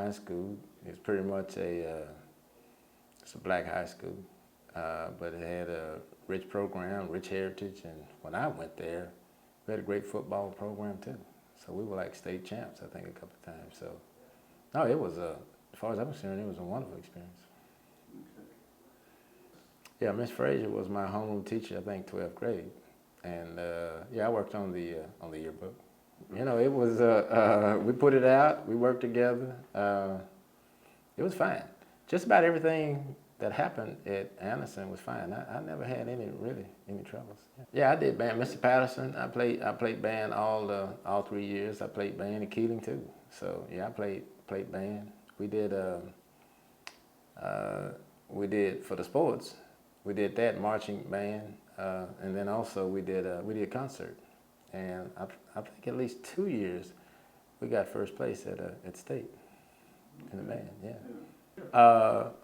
high school. It's pretty much it's a black high school, but it had a rich program, rich heritage, and when I went there, we had a great football program too. So we were like state champs, I think, a couple of times. So, no, it was as far as I'm concerned, it was a wonderful experience. Yeah, Miss Frazier was my homeroom teacher, I think, 12th grade, and yeah, I worked on the yearbook. You know, it was we put it out, we worked together. It was fine. Just about everything that happened at Anderson was fine. I never had any troubles. Yeah, I did band. Mr. Patterson, I played band all 3 years. I played band at Kealing too. So yeah, I played band. We did for the sports. We did that marching band, and then also we did a concert. And I think at least 2 years we got first place at state in the band. Yeah.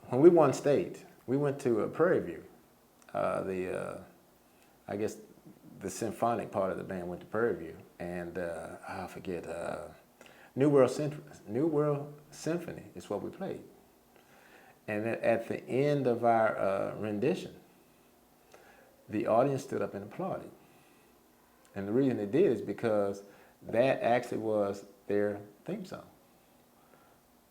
When we won state, we went to Prairie View. I guess the symphonic part of the band went to Prairie View, and I forget. New World Symphony is what we played. And at the end of our rendition, the audience stood up and applauded. And the reason they did is because that actually was their theme song.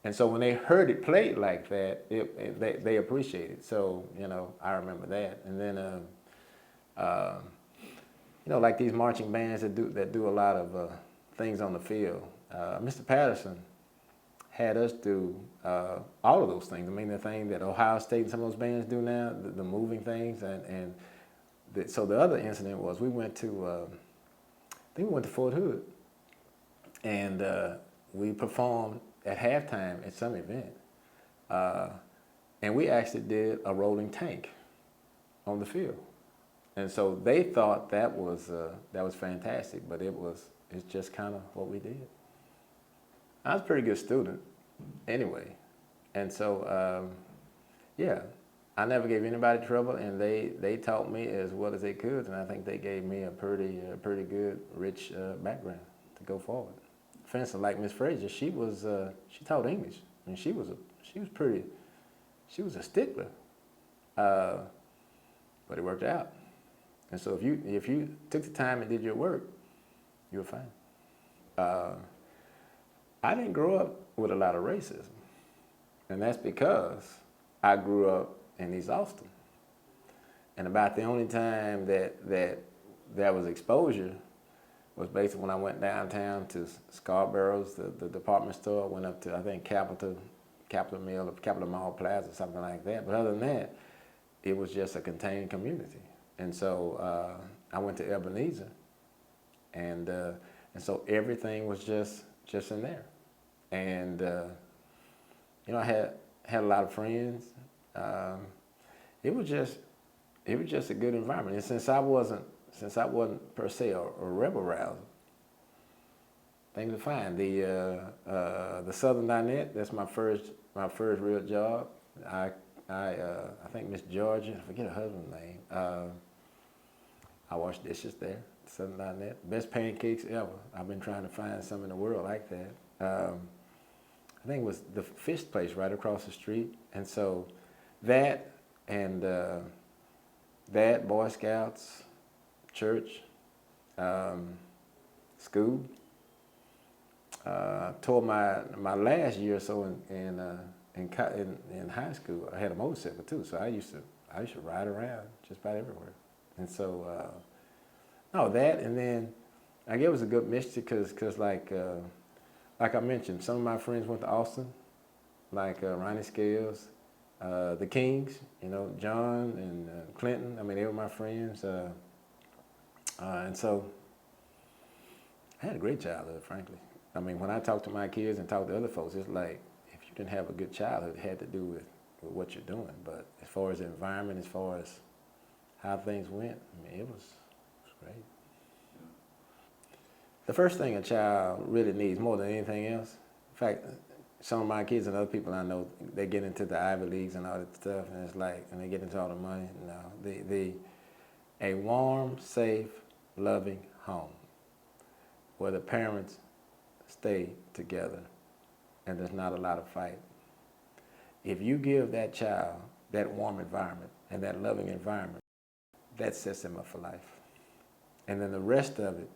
And so when they heard it played like that, they appreciated it. So, you know, I remember that. And then, you know, like these marching bands that do a lot of things on the field. Mr. Patterson had us do all of those things. I mean, the thing that Ohio State and some of those bands do now, the moving things. So the other incident was we went to, I think we went to Fort Hood, and we performed at halftime at some event. And we actually did a rolling tank on the field. And so they thought that was fantastic, but it's just kind of what we did. I was a pretty good student anyway. And so, yeah, I never gave anybody trouble, and they taught me as well as they could, and I think they gave me a pretty good, rich background to go forward. For instance, like Miss Frazier, she taught English. I mean, she was a stickler, but it worked out. And so if you took the time and did your work, you were fine. I didn't grow up with a lot of racism, and that's because I grew up in East Austin. And about the only time that was exposure was basically when I went downtown to Scarborough's, the department store, went up to, I think, Capitol Mill or Capitol Mall Plaza, something like that. But other than that, it was just a contained community. And so I went to Ebenezer, and so everything was just in there. And you know, I had a lot of friends. It was just a good environment. And since I wasn't per se a rebel rouser, things were fine. The Southern Dinette, that's my first real job. I think Miss Georgia, I forget her husband's name. I washed dishes there, Southern Dinette. Best pancakes ever. I've been trying to find some in the world like that. I think it was the fish place right across the street. And so that and Boy Scouts, church, school. Toward my last year or so in high school, I had a motorcycle too. So I used to ride around just about everywhere. And so no, that, and then I guess it was a good mixture because like I mentioned, some of my friends went to Austin, like Ronnie Scales, the Kings, you know, John and Clinton. I mean, they were my friends. And so I had a great childhood, frankly. I mean, when I talk to my kids and talk to other folks, it's like, if you didn't have a good childhood, it had to do with what you're doing. But as far as the environment, as far as how things went, I mean, it was great. The first thing a child really needs more than anything else, in fact, some of my kids and other people I know, they get into the Ivy Leagues and all that stuff, and it's like, and they get into all the money. No, a warm, safe, loving home where the parents stay together and there's not a lot of fight. If you give that child that warm environment and that loving environment, that sets them up for life. And then the rest of it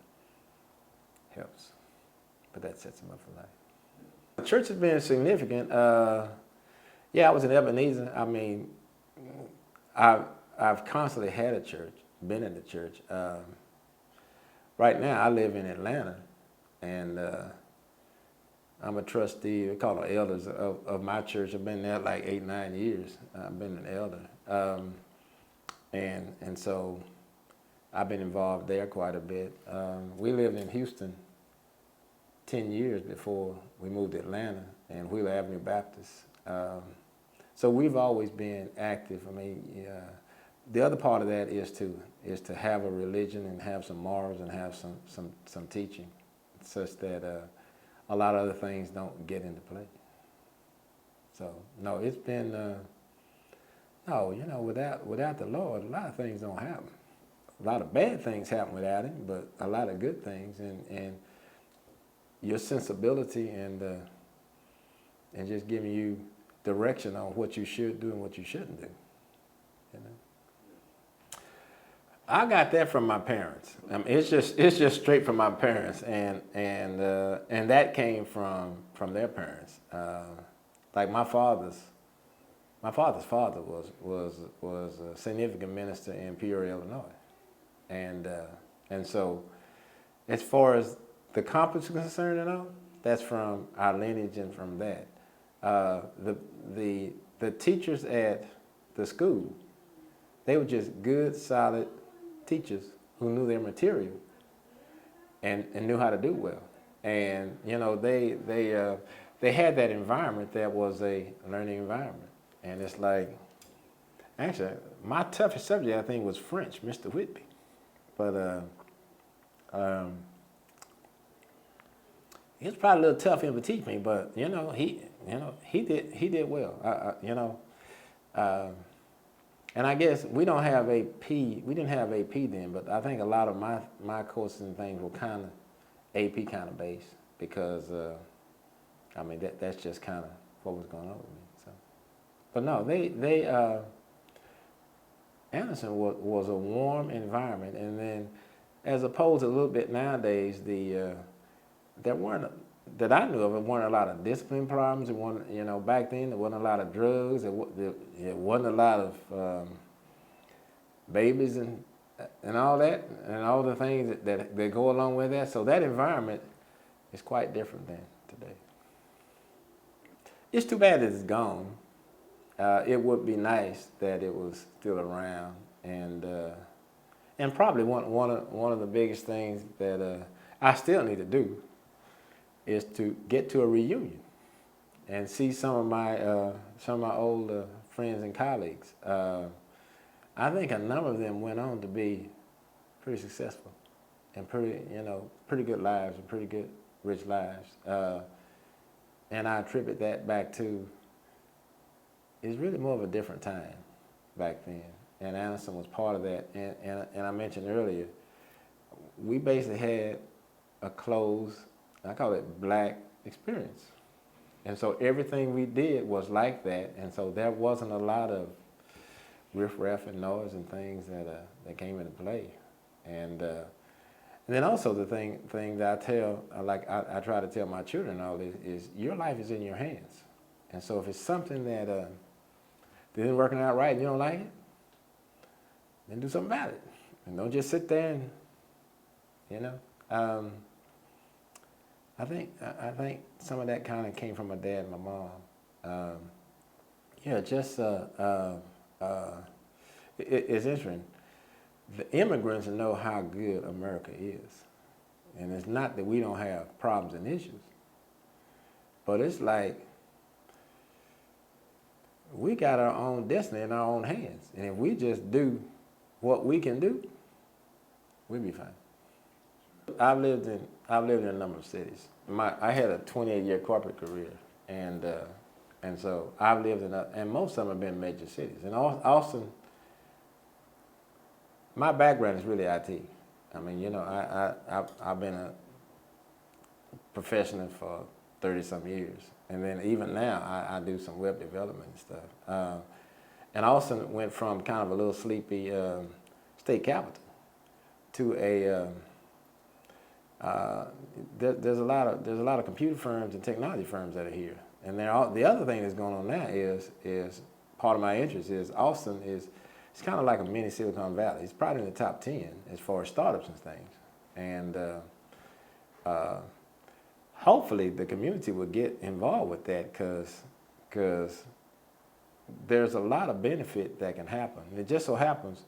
helps, but that sets them up for life. The church has been significant. Yeah, I was in Ebenezer. I mean, I've constantly had a church, been in the church. Right now, I live in Atlanta, and I'm a trustee. We call them elders of my church. I've been there like 8, 9 years. I've been an elder, and so I've been involved there quite a bit. We lived in Houston 10 years before we moved to Atlanta, and Wheeler Avenue Baptist. So we've always been active. I mean, the other part of that is to have a religion and have some morals and have some teaching, such that a lot of other things don't get into play. So no, it's been no, you know, without the Lord, a lot of things don't happen. A lot of bad things happen without Him, but a lot of good things, and your sensibility and just giving you direction on what you should do and what you shouldn't do. You know, I got that from my parents. I mean, it's just straight from my parents, and that came from their parents. Like my father's father was a significant minister in Peoria, Illinois, and so as far as the compass is concerned and all, that's from our lineage and from that. The teachers at the school, they were just good, solid teachers who knew their material and knew how to do well. And you know, they had that environment that was a learning environment. And it's like, actually, my toughest subject I think was French, Mr. Whitby, but it was probably a little tough for him to teach me, but he did well. And I guess we don't have AP. We didn't have AP then, but I think a lot of my courses and things were kind of AP kind of based because I mean that's just kind of what was going on with me. So, but no, Anderson was a warm environment, and then as opposed to a little bit nowadays, there weren't, that I knew of, there weren't a lot of discipline problems. It wasn't, you know, back then there wasn't a lot of drugs. It wasn't a lot of babies and all that, and all the things that go along with that. So that environment is quite different than today. It's too bad that it's gone. It would be nice that it was still around, and probably one of the biggest things that I still need to do is to get to a reunion and see some of my old friends and colleagues. I think a number of them went on to be pretty successful and pretty good lives and pretty good rich lives. And I attribute that back to, it's really more of a different time back then. And Anderson was part of that. And I mentioned earlier, we basically had a closed, I call it black experience. And so everything we did was like that. And so there wasn't a lot of riffraff and noise and things that came into play. And then also the thing that I tell, I try to tell my children all this is your life is in your hands. And so if it's something that isn't working out right and you don't like it, then do something about it. And don't just sit there and, I think some of that kind of came from my dad and my mom. It's interesting. The immigrants know how good America is. And it's not that we don't have problems and issues, but it's like we got our own destiny in our own hands. And if we just do what we can do, we'll be fine. I've lived in a number of cities. I had a 28-year corporate career, and so I've lived and most of them have been major cities. And Austin, my background is really IT. I mean, I've been a professional for 30-some years. And then even now, I do some web development and stuff. And Austin went from kind of a little sleepy state capital to a there's a lot of computer firms and technology firms that are here. And the other thing that's going on now is part of my interest is Austin is it's kind of like a mini Silicon Valley. It's probably in the top 10 as far as startups and things. And hopefully the community will get involved with that because there's a lot of benefit that can happen. And it just so happens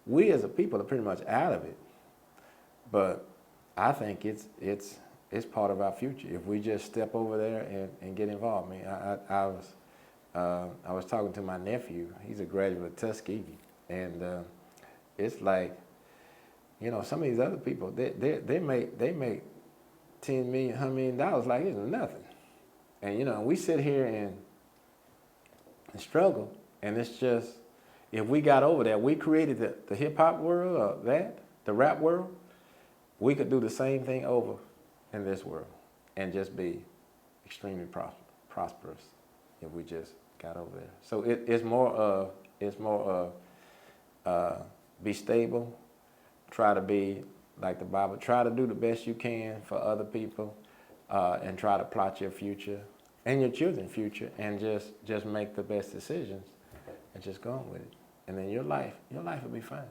we as a people are pretty much out of it, but I think it's part of our future if we just step over there and get involved. I mean, I was talking to my nephew. He's a graduate of Tuskegee, and it's like, you know, some of these other people they make $10 million, $100 million like it's nothing, and you know we sit here and struggle, and it's just if we got over that, we created the hip hop world or the rap world. We could do the same thing over in this world and just be extremely prosperous if we just got over there. So it's more of be stable, try to be like the Bible, try to do the best you can for other people, and try to plot your future and your children's future, and just make the best decisions and just go on with it. And then your life will be fine.